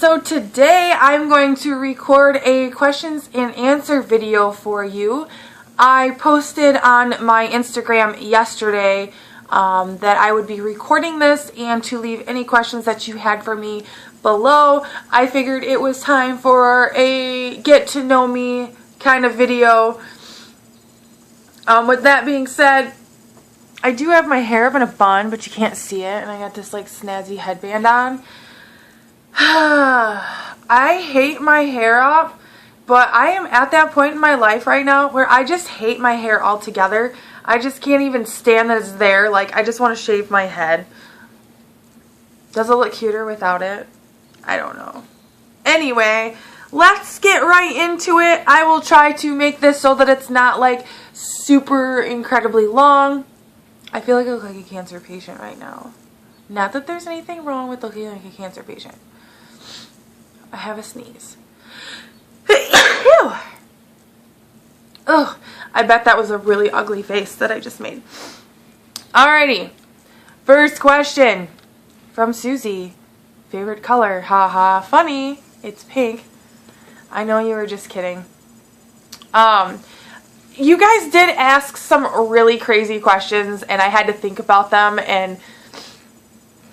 So today I'm going to record a questions and answer video for you. I posted on my Instagram yesterday that I would be recording this and to leave any questions that you had for me below. I figured it was time for a get to know me kind of video. With that being said, I do have my hair up in a bun, but you can't see it, and I got this like snazzy headband on. I hate my hair up, but I am at that point in my life right now where I just hate my hair altogether. I just can't even stand that it's there. Like, I just want to shave my head. Does it look cuter without it? I don't know. Anyway, let's get right into it. I will try to make this so that it's not like super incredibly long. I feel like I look like a cancer patient right now. Not that there's anything wrong with looking like a cancer patient. I have a sneeze. Ugh, I bet that was a really ugly face that I just made. Alrighty. First question from Susie. Favorite color? Haha, funny. It's pink. I know you were just kidding. You guys did ask some really crazy questions, and I had to think about them, and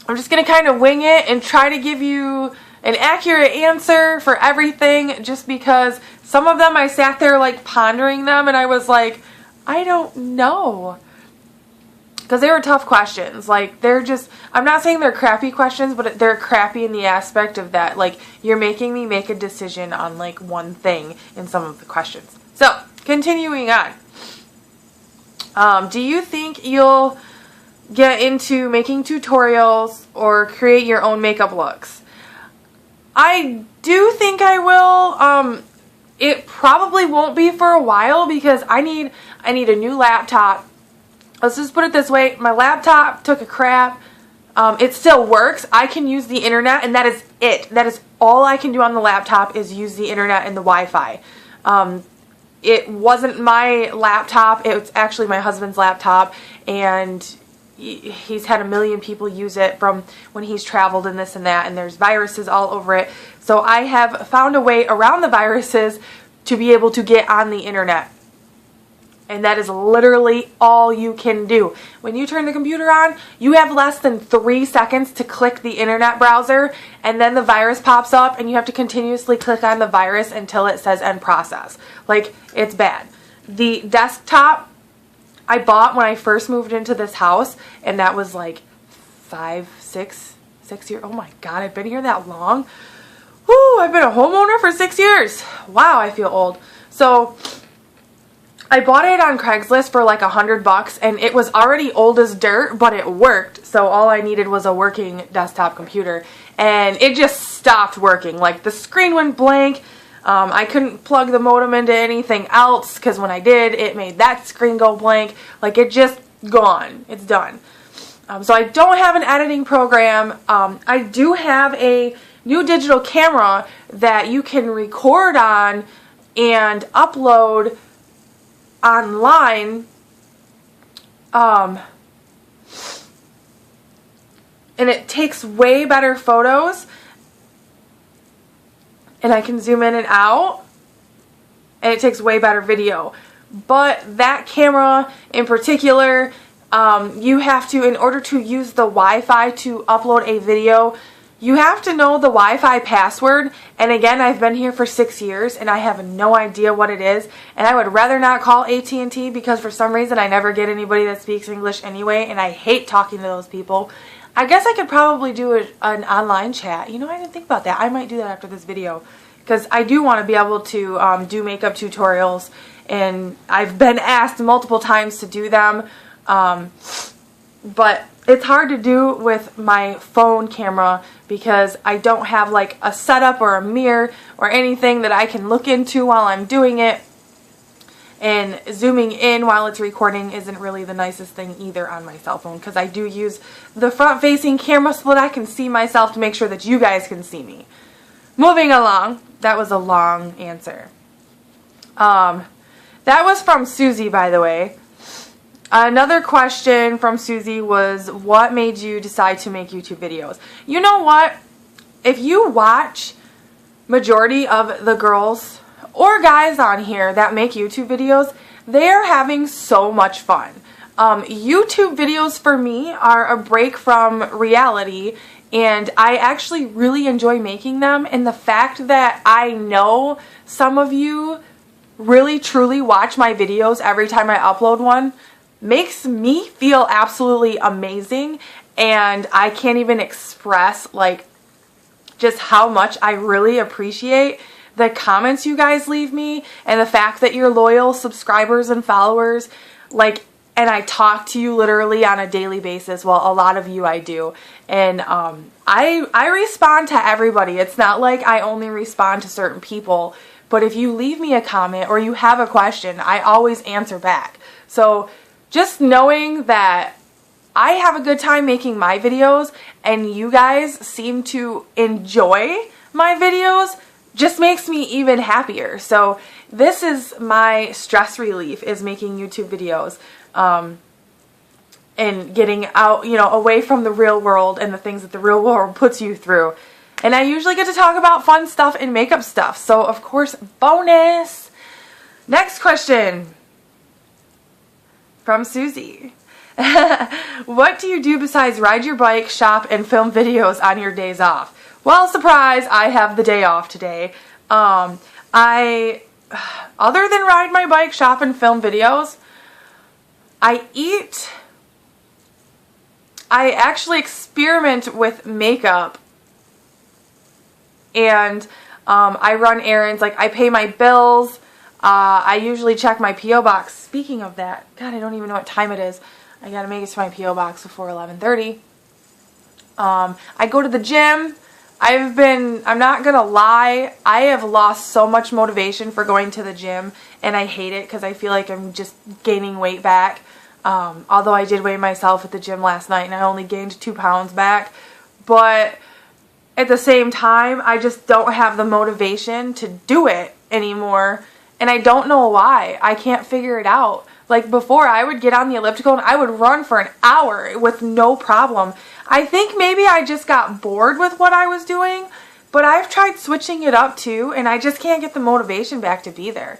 I'm just going to kind of wing it and try to give you an accurate answer for everything, just because some of them I sat there like pondering them and I was like, I don't know. Because they were tough questions. Like, they're just, I'm not saying they're crappy questions, but they're crappy in the aspect of that, like, you're making me make a decision on like one thing in some of the questions. So, continuing on. Do you think you'll get into making tutorials or create your own makeup looks? I do think I will. It probably won't be for a while because I need a new laptop. Let's just put it this way. My laptop took a crap. It still works. I can use the internet, and that is it. That is all I can do on the laptop is use the internet and the Wi-Fi. It wasn't my laptop. It was actually my husband's laptop, and he's had a million people use it from when he's traveled and this and that, and there's viruses all over it. So I have found a way around the viruses to be able to get on the internet. And that is literally all you can do. When you turn the computer on, you have less than 3 seconds to click the internet browser, and then the virus pops up and you have to continuously click on the virus until it says end process. Like, it's bad. The desktop I bought when I first moved into this house, and that was like 6 years. Oh my God, I've been here that long. Woo, I've been a homeowner for 6 years. Wow, I feel old. So I bought it on Craigslist for like $100, and it was already old as dirt, but it worked. So all I needed was a working desktop computer, and it just stopped working. Like, the screen went blank. I couldn't plug the modem into anything else because when I did, it made that screen go blank. Like, it just gone. It's done. So I don't have an editing program. I do have a new digital camera that you can record on and upload online. And it takes way better photos. And I can zoom in and out, and it takes way better video. But that camera in particular, you have to, in order to use the Wi-Fi to upload a video, you have to know the Wi-Fi password. And again, I've been here for 6 years, and I have no idea what it is. And I would rather not call AT&T because for some reason I never get anybody that speaks English anyway, and I hate talking to those people. I guess I could probably do an online chat. You know, I didn't think about that. I might do that after this video because I do want to be able to do makeup tutorials, and I've been asked multiple times to do them, but it's hard to do with my phone camera because I don't have like a setup or a mirror or anything that I can look into while I'm doing it. And zooming in while it's recording isn't really the nicest thing either on my cell phone because I do use the front-facing camera so that I can see myself to make sure that you guys can see me. Moving along. That was a long answer. That was from Susie, by the way. Another question from Susie was, what made you decide to make YouTube videos? You know what? If you watch majority of the girls or guys on here that make YouTube videos, they're having so much fun. YouTube videos for me are a break from reality, and I actually really enjoy making them, and the fact that I know some of you really truly watch my videos every time I upload one makes me feel absolutely amazing, and I can't even express like just how much I really appreciate the comments you guys leave me and the fact that you're loyal subscribers and followers, like, and I talk to you literally on a daily basis. Well, a lot of you I do. And I respond to everybody. It's not like I only respond to certain people, but if you leave me a comment or you have a question, I always answer back. So just knowing that I have a good time making my videos and you guys seem to enjoy my videos just makes me even happier. So this is my stress relief, is making YouTube videos. And getting out, you know, away from the real world and the things that the real world puts you through. And I usually get to talk about fun stuff and makeup stuff. So, of course, bonus. Next question from Susie. What do you do besides ride your bike, shop, and film videos on your days off? Well, surprise, I have the day off today. Other than ride my bike, shop, and film videos, I actually experiment with makeup, and I run errands, like I pay my bills. I usually check my P.O. box. Speaking of that, God, I don't even know what time it is. I gotta make it to my P.O. box before 11:30. I go to the gym. I'm not gonna lie, I have lost so much motivation for going to the gym, and I hate it because I feel like I'm just gaining weight back. Although I did weigh myself at the gym last night and I only gained 2 pounds back. But at the same time, I just don't have the motivation to do it anymore. And I don't know why. I can't figure it out. Like before, I would get on the elliptical and I would run for an hour with no problem. I think maybe I just got bored with what I was doing, but I've tried switching it up too, and I just can't get the motivation back to be there.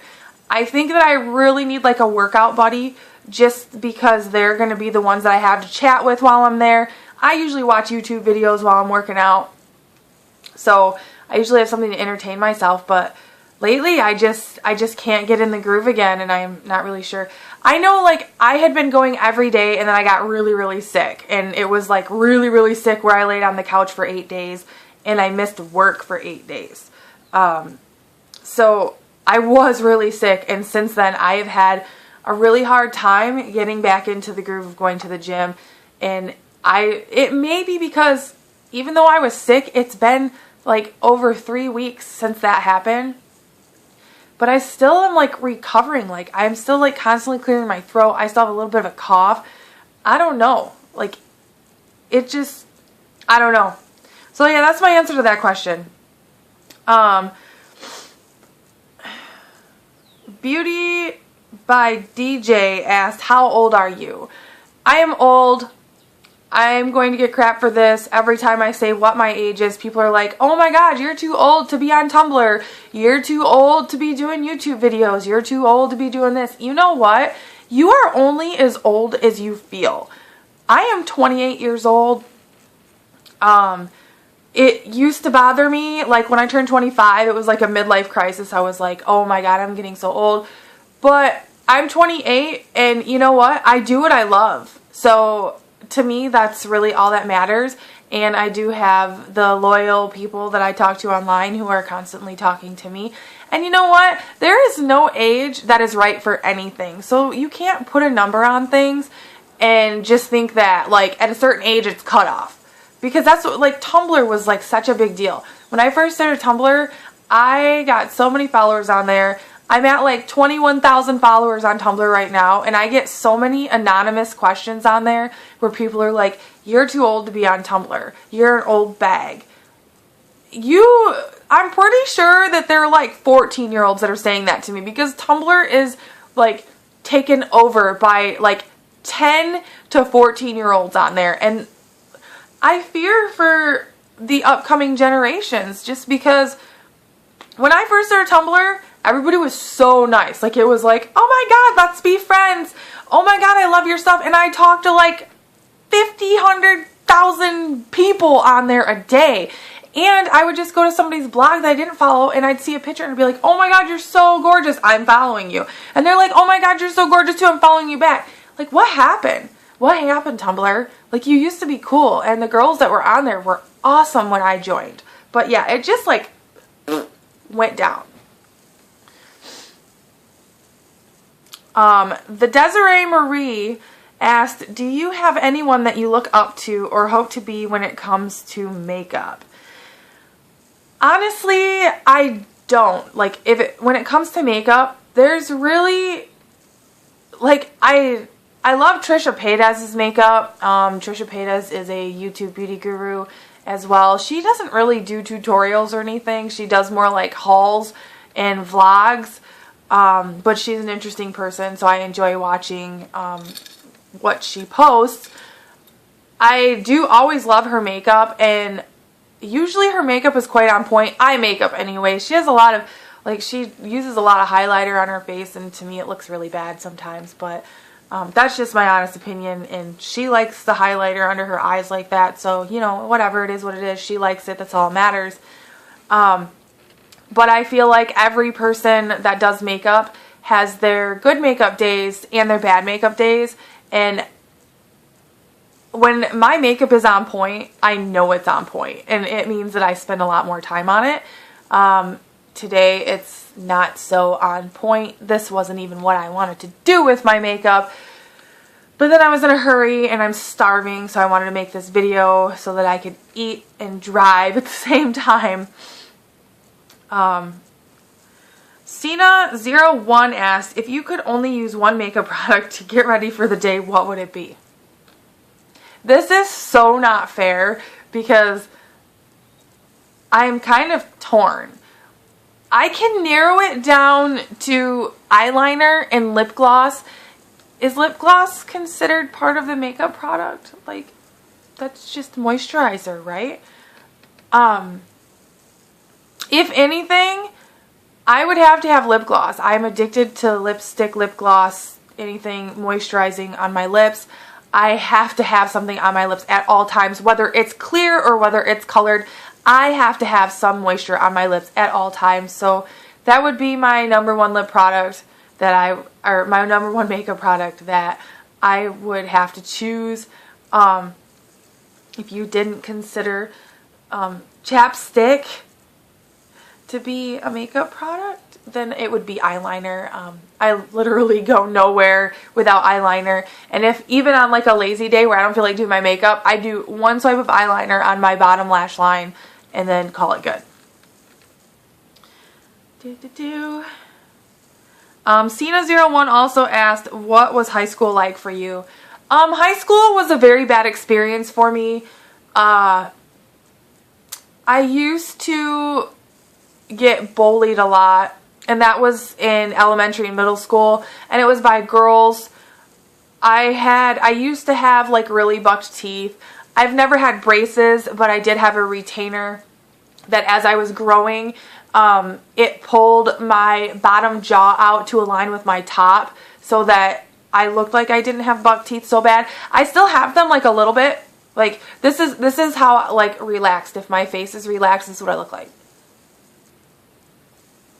I think that I really need like a workout buddy, just because they're going to be the ones that I have to chat with while I'm there. I usually watch YouTube videos while I'm working out, so I usually have something to entertain myself, but lately I just can't get in the groove again, and I'm not really sure. I know, like, I had been going every day, and then I got really, really sick, and it was like really, really sick where I laid on the couch for 8 days, and I missed work for 8 days. So I was really sick, and since then I have had a really hard time getting back into the groove of going to the gym. And it may be because even though I was sick, it's been like over 3 weeks since that happened, but I still am like recovering. Like I'm still like constantly clearing my throat. I still have a little bit of a cough. I don't know. Like it just, I don't know. So yeah, that's my answer to that question. Beauty by DJ asked, how old are you? I am old. I'm going to get crap for this. Every time I say what my age is, people are like, oh my god, you're too old to be on Tumblr. You're too old to be doing YouTube videos. You're too old to be doing this. You know what? You are only as old as you feel. I am 28 years old. It used to bother me, like when I turned 25, it was like a midlife crisis. I was like, oh my god, I'm getting so old. But I'm 28, and you know what? I do what I love. So to me, that's really all that matters. And I do have the loyal people that I talk to online who are constantly talking to me. And you know what? There is no age that is right for anything. So you can't put a number on things and just think that like at a certain age it's cut off. Because that's what, like, Tumblr was like such a big deal. When I first started Tumblr, I got so many followers on there. I'm at like 21,000 followers on Tumblr right now, and I get so many anonymous questions on there where people are like, you're too old to be on Tumblr. You're an old bag. I'm pretty sure that there are like 14-year-olds that are saying that to me, because Tumblr is like taken over by like 10 to 14-year-olds on there, and I fear for the upcoming generations just because when I first started Tumblr, everybody was so nice. Like, it was like, oh my god, let's be friends. Oh my god, I love your stuff. And I talked to like 50, 100,000 people on there a day. And I would just go to somebody's blog that I didn't follow, and I'd see a picture and I'd be like, oh my god, you're so gorgeous, I'm following you. And they're like, oh my god, you're so gorgeous too, I'm following you back. Like, what happened? What happened, Tumblr? Like, you used to be cool, and the girls that were on there were awesome when I joined. But yeah, it just like went down. The Desiree Marie asked, do you have anyone that you look up to or hope to be when it comes to makeup? Honestly, I don't. Like, when it comes to makeup, there's really, like, I love Tricia Pedes' makeup. Tricia Pedes is a YouTube beauty guru as well. She doesn't really do tutorials or anything. She does more like hauls and vlogs. But she's an interesting person, so I enjoy watching what she posts. I do always love her makeup, and usually her makeup is quite on point. Eye makeup anyway. She has a lot of, like, she uses a lot of highlighter on her face, and to me it looks really bad sometimes, but that's just my honest opinion, and she likes the highlighter under her eyes like that, so, you know, whatever, it is what it is. She likes it, that's all that matters. But I feel like every person that does makeup has their good makeup days and their bad makeup days, and when my makeup is on point, I know it's on point, and it means that I spend a lot more time on it. Today, it's not so on point. This wasn't even what I wanted to do with my makeup, but then I was in a hurry, and I'm starving, so I wanted to make this video so that I could eat and drive at the same time. Cena01 asked, if you could only use one makeup product to get ready for the day, what would it be? This is so not fair because I'm kind of torn. I can narrow it down to eyeliner and lip gloss. Is lip gloss considered part of the makeup product? Like, that's just moisturizer, right? If anything, I would have to have lip gloss. I'm addicted to lipstick, lip gloss, anything moisturizing on my lips. I have to have something on my lips at all times, whether it's clear or whether it's colored. I have to have some moisture on my lips at all times. So that would be my number one lip product or my number one makeup product that I would have to choose. If you didn't consider chapstick to be a makeup product, then it would be eyeliner. I literally go nowhere without eyeliner, and if even on like a lazy day where I don't feel like doing my makeup, I do one swipe of eyeliner on my bottom lash line and then call it good. Cena01 also asked, what was high school like for you? High school was a very bad experience for me. I used to get bullied a lot, and that was in elementary and middle school, and it was by girls. I used to have like really bucked teeth. I've never had braces, but I did have a retainer that as I was growing, it pulled my bottom jaw out to align with my top so that I looked like I didn't have buck teeth so bad. I still have them like a little bit. Like this is how like relaxed. If my face is relaxed, this is what I look like.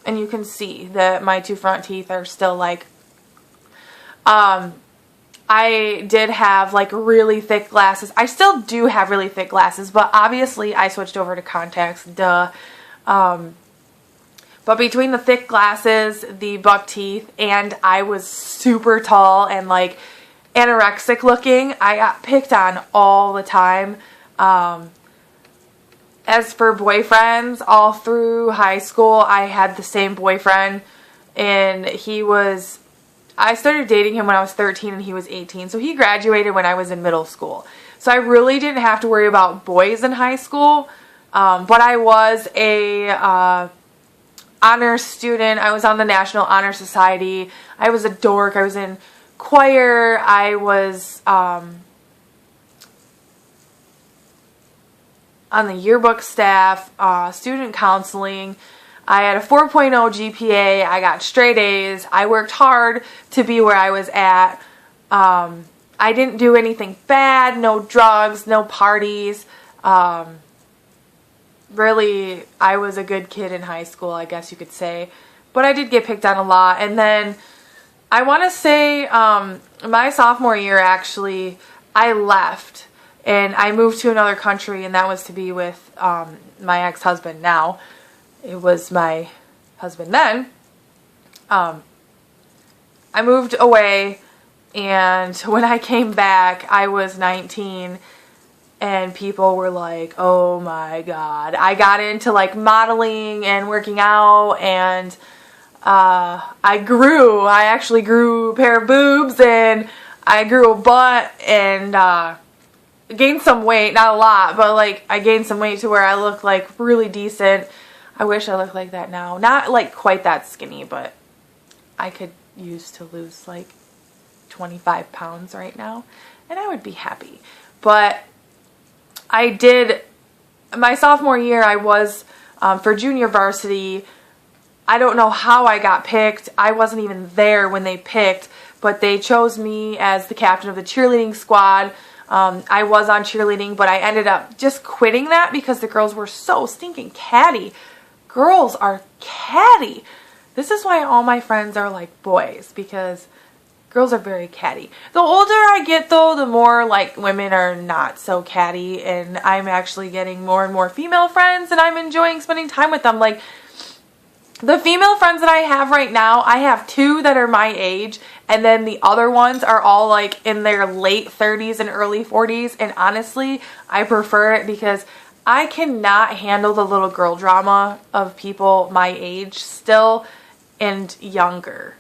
And you can see that my two front teeth are still like, I did have like really thick glasses. I still do have really thick glasses, but obviously I switched over to contacts, duh. But between the thick glasses, the buck teeth, and I was super tall and like anorexic looking, I got picked on all the time. As for boyfriends, all through high school, I had the same boyfriend, and I started dating him when I was 13 and he was 18, so he graduated when I was in middle school. So I really didn't have to worry about boys in high school, but I was a honor student. I was on the National Honor Society. I was a dork. I was in choir. I was on the yearbook staff, student counseling. I had a 4.0 GPA. I got straight A's. I worked hard to be where I was at. I didn't do anything bad, no drugs, no parties. Really, I was a good kid in high school, I guess you could say. But I did get picked on a lot. And then I want to say my sophomore year, actually, I left. And I moved to another country, and that was to be with my ex-husband now. It was my husband then. I moved away, and when I came back, I was 19, and people were like, oh my God. I got into like modeling and working out, and I actually grew a pair of boobs, and I grew a butt, and gained some weight, not a lot, but like I gained some weight to where I look like really decent. I wish I looked like that now. Not like quite that skinny, but I could use to lose like 25 pounds right now, and I would be happy. But I did, my sophomore year, I was for junior varsity. I don't know how I got picked. I wasn't even there when they picked, but they chose me as the captain of the cheerleading squad. I was on cheerleading, but I ended up just quitting that because the girls were so stinking catty. Girls are catty. This is why all my friends are like boys, because girls are very catty. The older I get, though, the more like women are not so catty, and I'm actually getting more and more female friends, and I'm enjoying spending time with them. Like, the female friends that I have right now, I have 2 that are my age, and then the other ones are all like in their late 30s and early 40s, and honestly, I prefer it because I cannot handle the little girl drama of people my age still and younger.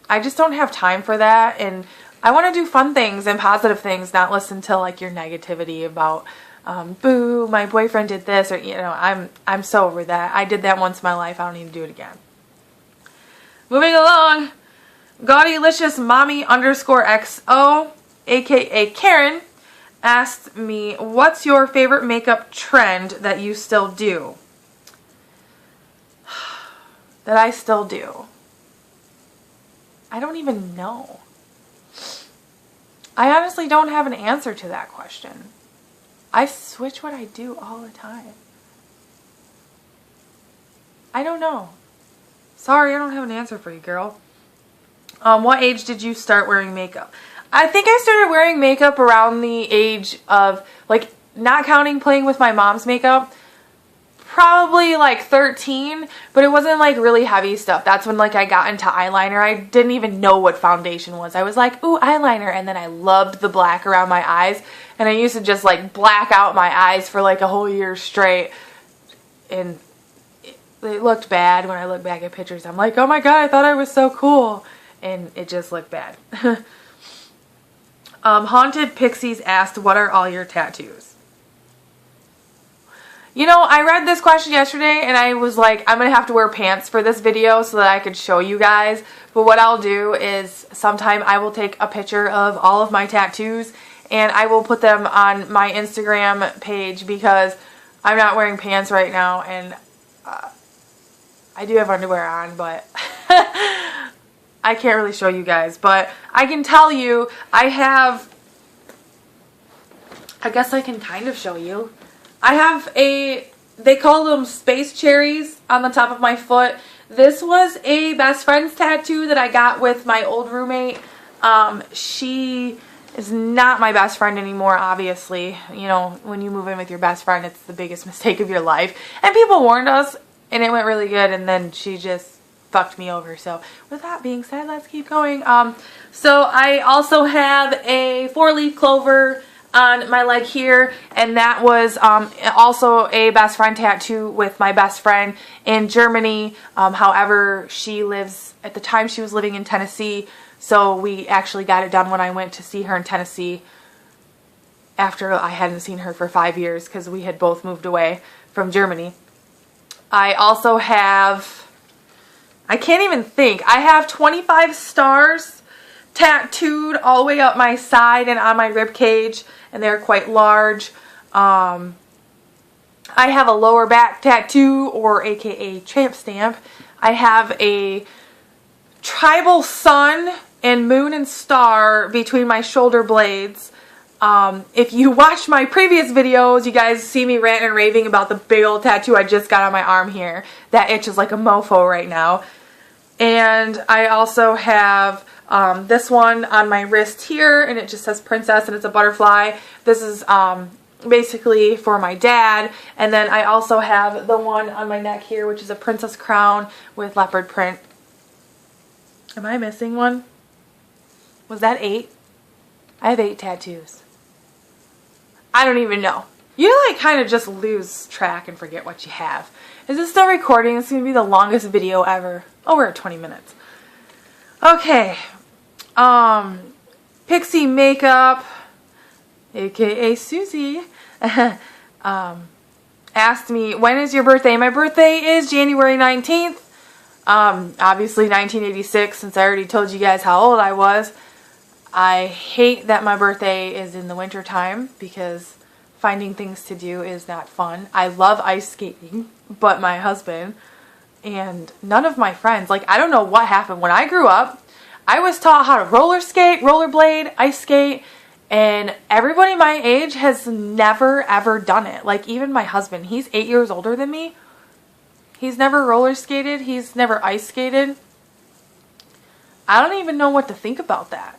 I just don't have time for that, and I want to do fun things and positive things, not listen to like your negativity about boo, my boyfriend did this, or you know, I'm so over that. I did that once in my life. I don't need to do it again. Moving along, Gaudylicious Mommy _XO, aka Karen, asked me, what's your favorite makeup trend that you still do? That I still do. I don't even know. I honestly don't have an answer to that question. I switch what I do all the time. I don't know. Sorry, I don't have an answer for you, girl. What age did you start wearing makeup? I think I started wearing makeup around the age of, like, not counting playing with my mom's makeup, probably like 13, but it wasn't like really heavy stuff. That's when like I got into eyeliner. I didn't even know what foundation was. I was like, ooh, eyeliner, and then I loved the black around my eyes, and I used to just like black out my eyes for like a whole year straight, and it looked bad when I look back at pictures. I'm like, oh my God, I thought I was so cool, and it just looked bad. Haunted Pixies asked, what are all your tattoos? You know, I read this question yesterday, and I was like, I'm going to have to wear pants for this video so that I could show you guys. But what I'll do is sometime I will take a picture of all of my tattoos, and I will put them on my Instagram page because I'm not wearing pants right now, and I do have underwear on, but I can't really show you guys. But I can tell you, I guess I can kind of show you. I have they call them space cherries on the top of my foot. This was a best friend's tattoo that I got with my old roommate. She is not my best friend anymore, obviously. You know, when you move in with your best friend, it's the biggest mistake of your life. And people warned us, and it went really good, and then she just fucked me over. So with that being said, let's keep going. So I also have a 4-leaf clover on my leg here, and that was also a best friend tattoo with my best friend in Germany. However, she lives, at the time she was living in Tennessee, so we actually got it done when I went to see her in Tennessee after I hadn't seen her for 5 years because we had both moved away from Germany. I also have, I can't even think, I have 25 stars tattooed all the way up my side and on my rib cage, and they're quite large. I I have a lower back tattoo, or aka tramp stamp. I have a tribal sun and moon and star between my shoulder blades. If you watch my previous videos, you guys see me ranting and raving about the big old tattoo I just got on my arm here. That itches like a mofo right now. And I also have this one on my wrist here, and it just says princess, and it's a butterfly. This is basically for my dad. And then I also have the one on my neck here, which is a princess crown with leopard print. Am I missing one? Was that 8? I have 8 tattoos. I don't even know. You like kind of just lose track and forget what you have. Is this still recording? This is going to be the longest video ever. Oh, we're at 20 minutes. Okay. Pixie Makeup, aka Susie, asked me, when is your birthday? My birthday is January 19th. Obviously 1986, since I already told you guys how old I was. I hate that my birthday is in the winter time because finding things to do is not fun. I love ice skating, but my husband and none of my friends, like, I don't know what happened. When I grew up, I was taught how to roller skate, rollerblade, ice skate, and everybody my age has never ever done it. Like, even my husband, he's 8 years older than me. He's never roller skated. He's never ice skated. I don't even know what to think about that.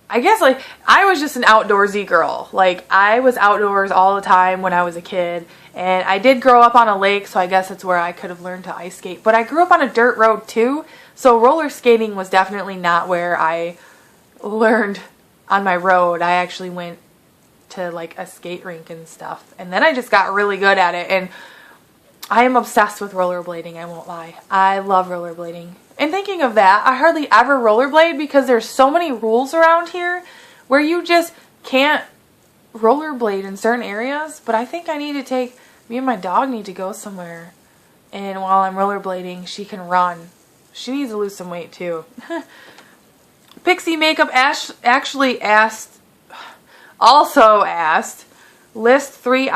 I guess, like, I was just an outdoorsy girl. Like, I was outdoors all the time when I was a kid. And I did grow up on a lake, so I guess it's where I could have learned to ice skate. But I grew up on a dirt road, too. So roller skating was definitely not where I learned on my road. I actually went to, like, a skate rink and stuff. And then I just got really good at it. And I am obsessed with rollerblading, I won't lie. I love rollerblading. And thinking of that, I hardly ever rollerblade because there's so many rules around here where you just can't rollerblade in certain areas. But I think I need to take, me and my dog need to go somewhere. And while I'm rollerblading, she can run. She needs to lose some weight too. Pixie Makeup actually also asked, list 3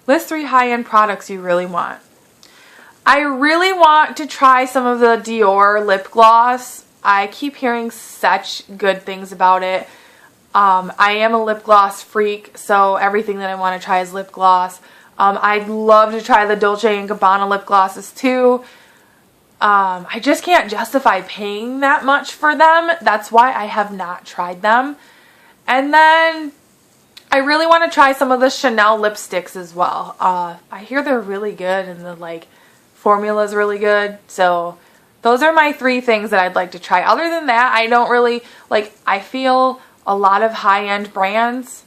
list 3 high-end products you really want. I really want to try some of the Dior lip gloss. I keep hearing such good things about it. I am a lip gloss freak, so everything that I want to try is lip gloss. I'd love to try the Dolce & Gabbana lip glosses too. I just can't justify paying that much for them. That's why I have not tried them. And then I really want to try some of the Chanel lipsticks as well. I hear they're really good, and the formula is really good. So those are my 3 things that I'd like to try. Other than that, I don't really I feel a lot of high-end brands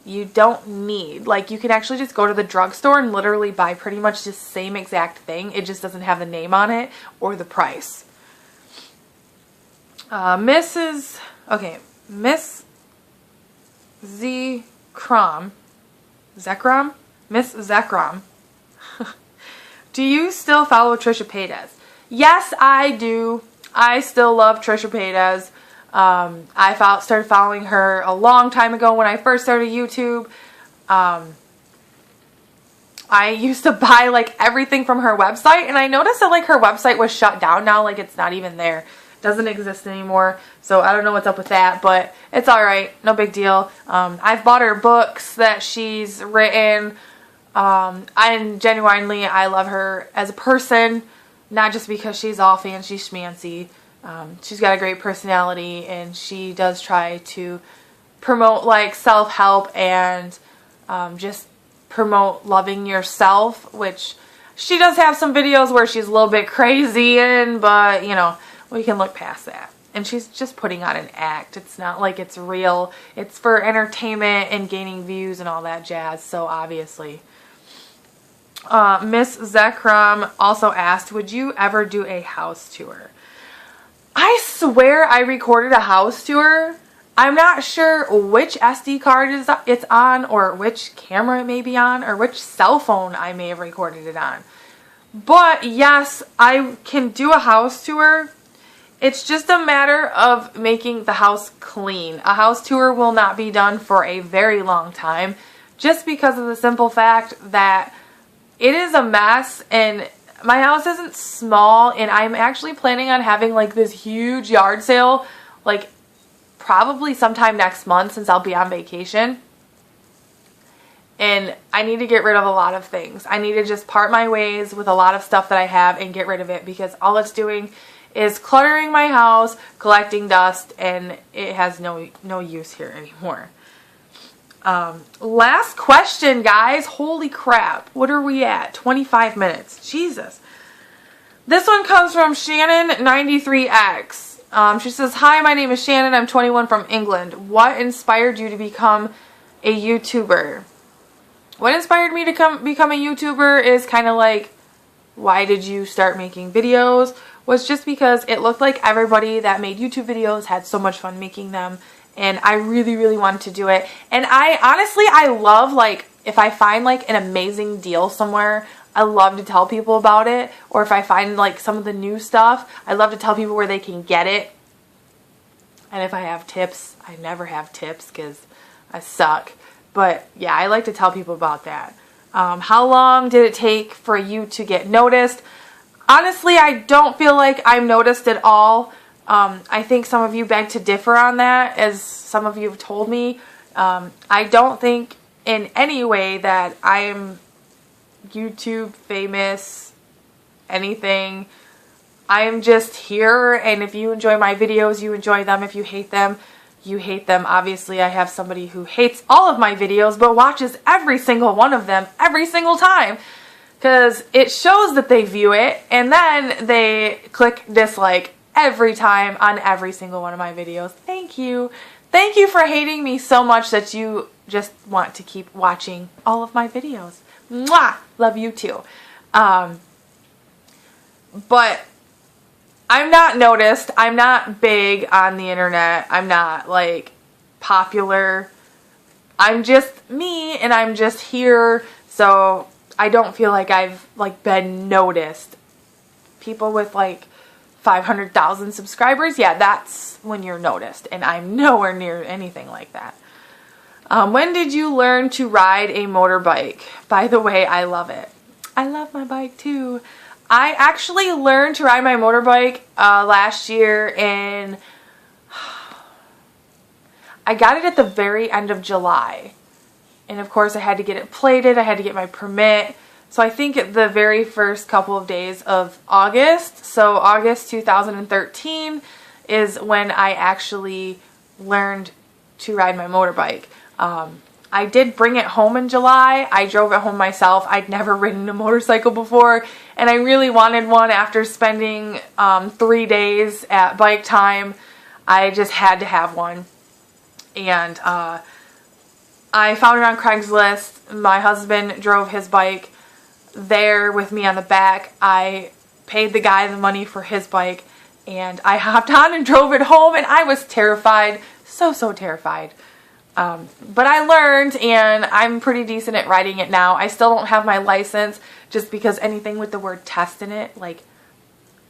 you don't need. You can actually just go to the drugstore and literally buy pretty much the same exact thing. It just doesn't have the name on it or the price. Miss Zekrom. Miss Zekrom. Do you still follow Tricia Pedes? Yes, I do. I still love Tricia Pedes. I started following her a long time ago when I first started YouTube. I used to buy everything from her website, and I noticed that her website was shut down now. It's not even there. It doesn't exist anymore. So I don't know what's up with that, but it's alright. No big deal. I've bought her books that she's written. And genuinely, I love her as a person, not just because she's all fancy schmancy. She's got a great personality, and she does try to promote self-help and just promote loving yourself, which she does have some videos where she's a little bit crazy in, but we can look past that. And she's just putting on an act. It's not like it's real. It's for entertainment and gaining views and all that jazz, so obviously. Miss Zekrom also asked, would you ever do a house tour? I swear I recorded a house tour. I'm not sure which SD card it's on, or which camera it may be on, or which cell phone I may have recorded it on. But yes, I can do a house tour. It's just a matter of making the house clean. A house tour will not be done for a very long time. just because of the simple fact that it is a mess, and my house isn't small, and I'm actually planning on having like this huge yard sale, like probably sometime next month since I'll be on vacation. And I need to get rid of a lot of things. I need to just part my ways with a lot of stuff that I have and get rid of it, because all it's doing is cluttering my house, collecting dust, and it has no use here anymore. Last question, guys. Holy crap. What are we at? 25 minutes. Jesus. This one comes from Shannon93X. She says, "Hi, my name is Shannon. I'm 21 from England. What inspired you to become a YouTuber?" What inspired me to become a YouTuber is kind of like, why did you start making videos? Was just because it looked like everybody that made YouTube videos had so much fun making them, and I really, really wanted to do it. And I love, like, if I find like an amazing deal somewhere, I love to tell people about it. Or if I find like some of the new stuff, I love to tell people where they can get it. And if I have tips, I never have tips because I suck. But yeah, I like to tell people about that. How long did it take for you to get noticed? Honestly, I don't feel like I'm noticed at all. I think some of you beg to differ on that, as some of you have told me. I don't think in any way that I am YouTube famous, anything. I am just here, and if you enjoy my videos, you enjoy them. If you hate them, you hate them. Obviously, I have somebody who hates all of my videos but watches every single one of them every single time, because it shows that they view it, and then they click dislike every time on every single one of my videos. Thank you. Thank you for hating me so much that you just want to keep watching all of my videos. Mwah! Love you too. But I'm not noticed. I'm not big on the internet. I'm not like popular. I'm just me, and I'm just here. So I don't feel like I've like been noticed. People with like 500,000 subscribers, yeah, that's when you're noticed, and I'm nowhere near anything like that. When did you learn to ride a motorbike? By the way, I love it. I love my bike too. I actually learned to ride my motorbike last year, and I got it at the very end of July. And of course I had to get it plated, I had to get my permit. So I think the very first couple of days of August, so August 2013 is when I actually learned to ride my motorbike. I did bring it home in July. I drove it home myself. I'd never ridden a motorcycle before, and I really wanted one after spending 3 days at bike time. I just had to have one. And I found it on Craigslist. My husband drove his bike there with me on the back. I paid the guy the money for his bike, and I hopped on and drove it home, and I was terrified. So terrified. But I learned, and I'm pretty decent at riding it now. I still don't have my license, just because anything with the word test in it, like,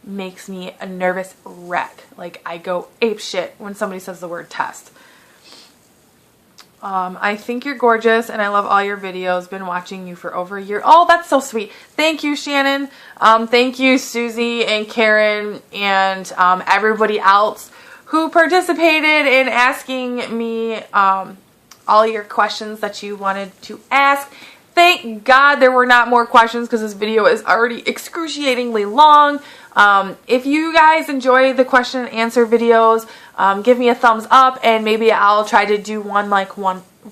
makes me a nervous wreck. Like, I go apeshit when somebody says the word test. I think you're gorgeous, and I love all your videos. Been watching you for over a year. Oh, that's so sweet. Thank you, Shannon. Thank you, Susie and Karen, and everybody else who participated in asking me all your questions that you wanted to ask. Thank God there were not more questions, because this video is already excruciatingly long. If you guys enjoy the question and answer videos, give me a thumbs up, and maybe I'll try to do one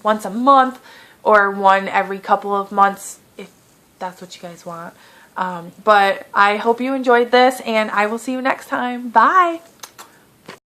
once a month, or one every couple of months, if that's what you guys want. But I hope you enjoyed this, and I will see you next time. Bye!